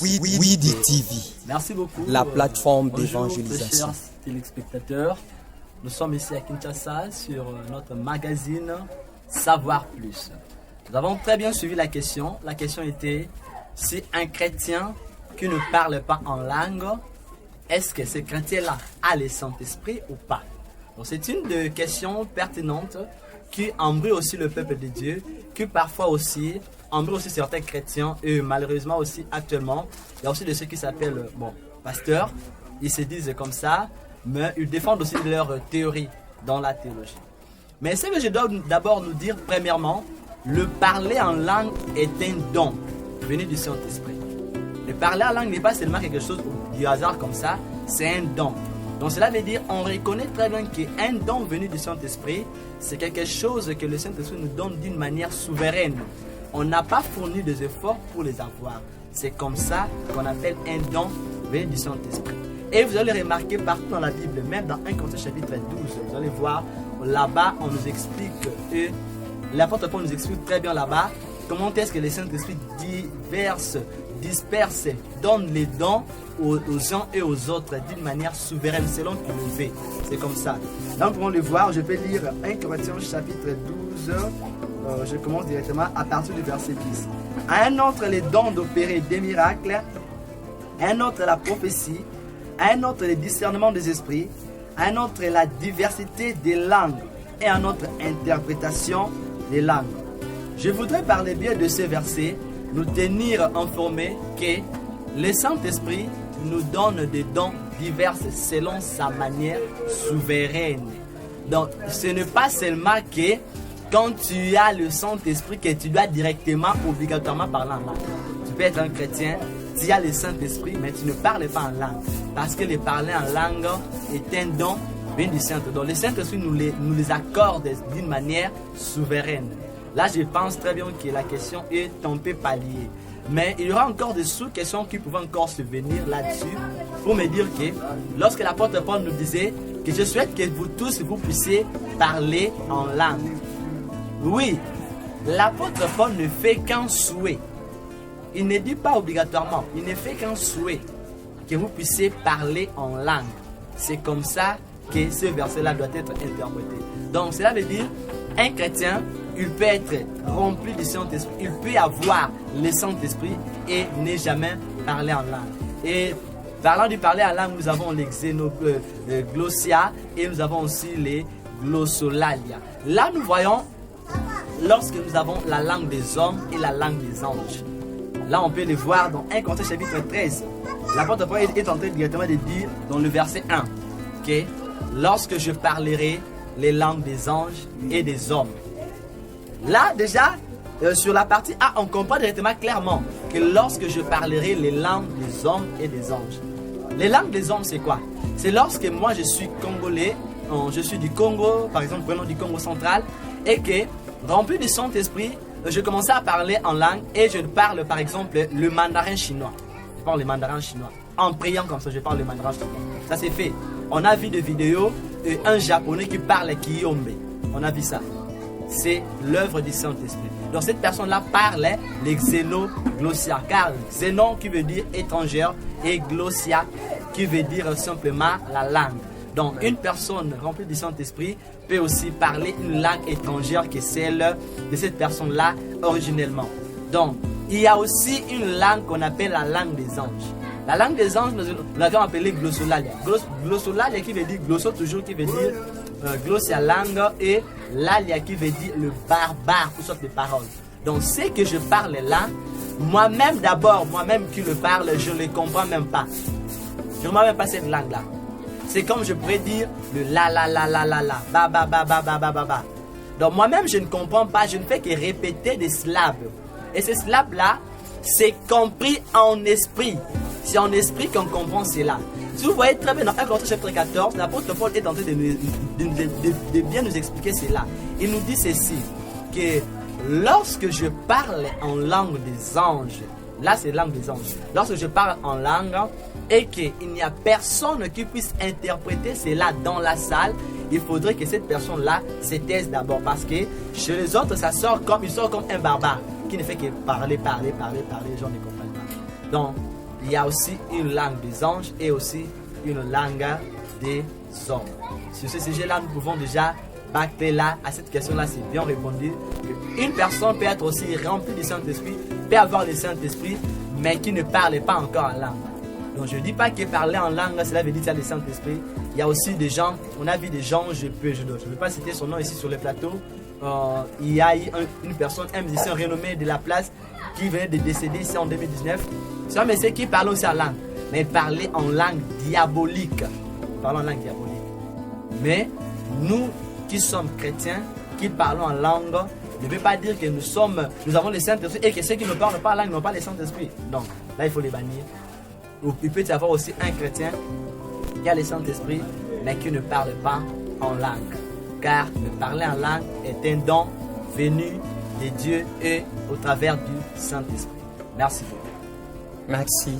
Weedy TV, Merci beaucoup. la plateforme Bonjour, d'évangélisation. chers téléspectateurs. Nous sommes ici à Kinshasa sur notre magazine Savoir Plus. Nous avons très bien suivi la question. La question était si un chrétien qui ne parle pas en langue, est-ce que ce chrétien-là a le Saint-Esprit ou pas? Donc c'est une des questions pertinentes qui embrouille aussi le peuple de Dieu, qui parfois aussi embrouille aussi certains chrétiens et malheureusement aussi actuellement, il y a aussi de ceux qui s'appellent pasteurs, ils se disent comme ça, mais ils défendent aussi leur théorie dans la théologie. Mais ce que je dois d'abord nous dire, premièrement, le parler en langue est un don venu du Saint-Esprit. Le parler en langue n'est pas seulement quelque chose du hasard comme ça, c'est un don. Donc cela veut dire, on reconnaît très bien qu'un don venu du Saint-Esprit, c'est quelque chose que le Saint-Esprit nous donne d'une manière souveraine. On n'a pas fourni des efforts pour les avoir. C'est comme ça qu'on appelle un don venu du Saint-Esprit. Et vous allez remarquer partout dans la Bible, même dans 1 Corinthiens chapitre 12, vous allez voir, là-bas, on nous explique, et l'apôtre Paul nous explique très bien là-bas, comment est-ce que le Saint-Esprit disperse, donne les dons aux uns et aux autres d'une manière souveraine, selon qu'il le veut. C'est comme ça. Là, nous pouvons le voir, je peux lire 1 Corinthiens chapitre 12, je commence directement à partir du verset 10. À un autre, les dons d'opérer des miracles, à un autre, la prophétie, à un autre, le discernement des esprits, à un autre, la diversité des langues, et à un autre, interprétation des langues. Je voudrais parler bien de ce verset, nous tenir informés que le Saint-Esprit nous donne des dons divers selon sa manière souveraine. Donc, ce n'est pas seulement que quand tu as le Saint-Esprit que tu dois directement, obligatoirement parler en langue. Tu peux être un chrétien, tu as le Saint-Esprit, mais tu ne parles pas en langue. Parce que le parler en langue est un don venu du Saint-Esprit. Donc, le Saint-Esprit nous les accorde d'une manière souveraine. Là, je pense très bien que la question est un peu palliée. Mais il y aura encore des sous-questions qui pouvaient encore se venir là-dessus pour me dire que lorsque l'apôtre Paul nous disait que je souhaite que vous tous, vous puissiez parler en langue. Oui, l'apôtre Paul ne fait qu'un souhait. Il ne dit pas obligatoirement, il ne fait qu'un souhait que vous puissiez parler en langue. C'est comme ça que ce verset-là doit être interprété. Donc cela veut dire, un chrétien, il peut être rempli du Saint-Esprit, il peut avoir le Saint-Esprit et ne jamais parler en langue. Et parlant du parler en langue, nous avons les xénoglossia et nous avons aussi les glossolalia. Là, nous voyons, lorsque nous avons la langue des hommes et la langue des anges. Là, on peut les voir dans 1 Corinthiens chapitre 13. L'apôtre Paul est en train directement de dire dans le verset 1 que lorsque je parlerai les langues des anges et des hommes. Là, déjà, sur la partie A, on comprend directement clairement que lorsque je parlerai les langues des hommes et des anges. Les langues des hommes, c'est quoi? C'est lorsque moi, je suis congolais, je suis du Congo, par exemple, prenons du Congo central, et que, rempli du Saint-Esprit, je commençais à parler en langue et je parle, par exemple, le mandarin chinois. Je parle le mandarin chinois. En priant comme ça, je parle le mandarin chinois. Ça, c'est fait. On a vu des vidéos d'un japonais qui parle Kiyombe. On a vu ça. C'est l'œuvre du Saint-Esprit. Donc cette personne-là parle les xénoglossia. Car xénon qui veut dire étrangère et glossia qui veut dire simplement la langue. Donc une personne remplie du Saint-Esprit peut aussi parler une langue étrangère que celle de cette personne-là originellement. Donc il y a aussi une langue qu'on appelle la langue des anges. La langue des anges, nous l'avons appelée glossolalia. Glossolalia qui veut dire glosso toujours, qui veut dire glossia langue, et lalia qui veut dire le barbare, toutes sortes de paroles. Donc ce que je parle là, moi-même d'abord, moi-même qui le parle, je ne le comprends même pas. Je ne comprends même pas cette langue-là. C'est comme je pourrais dire le la la la la la la, ba ba ba ba ba ba ba ba. Donc moi-même je ne comprends pas, je ne fais que répéter des syllabes. Et ces syllabes-là, c'est compris en esprit. C'est en esprit qu'on comprend cela. Si vous voyez très bien dans 1 Corinthiens chapitre 14, l'apôtre Paul est en train de bien nous expliquer cela. Il nous dit ceci, que lorsque je parle en langue des anges, là c'est langue des anges, lorsque je parle en langue et qu'il n'y a personne qui puisse interpréter cela dans la salle, il faudrait que cette personne-là se taise d'abord, parce que chez les autres, il sort comme un barbare qui ne fait que parler, les gens ne comprennent pas. Donc, il y a aussi une langue des anges et aussi une langue des hommes. Sur ce sujet-là, nous pouvons déjà bâcler là, à cette question-là, c'est bien répondu. Une personne peut être aussi remplie du Saint-Esprit, peut avoir le Saint-Esprit, mais qui ne parle pas encore en langue. Donc je ne dis pas que parler en langue, cela veut dire qu'il y a le Saint-Esprit. Il y a aussi des gens, on a vu des gens, je ne vais pas citer son nom ici sur le plateau. Il y a une personne, un musicien renommé de la place, qui venait de décéder ici en 2019. C'est un monsieur qui parlait aussi en langue, mais il parlait en langue diabolique. Parlant en langue diabolique. Mais nous qui sommes chrétiens, qui parlons en langue, ne veut pas dire que nous avons le Saint-Esprit et que ceux qui ne parlent pas en langue n'ont pas le Saint-Esprit. Donc là, il faut les bannir. Il peut y avoir aussi un chrétien qui a le Saint-Esprit, mais qui ne parle pas en langue. Car le parler en langue est un don venu de Dieu et au travers du Saint-Esprit. Merci beaucoup. Merci.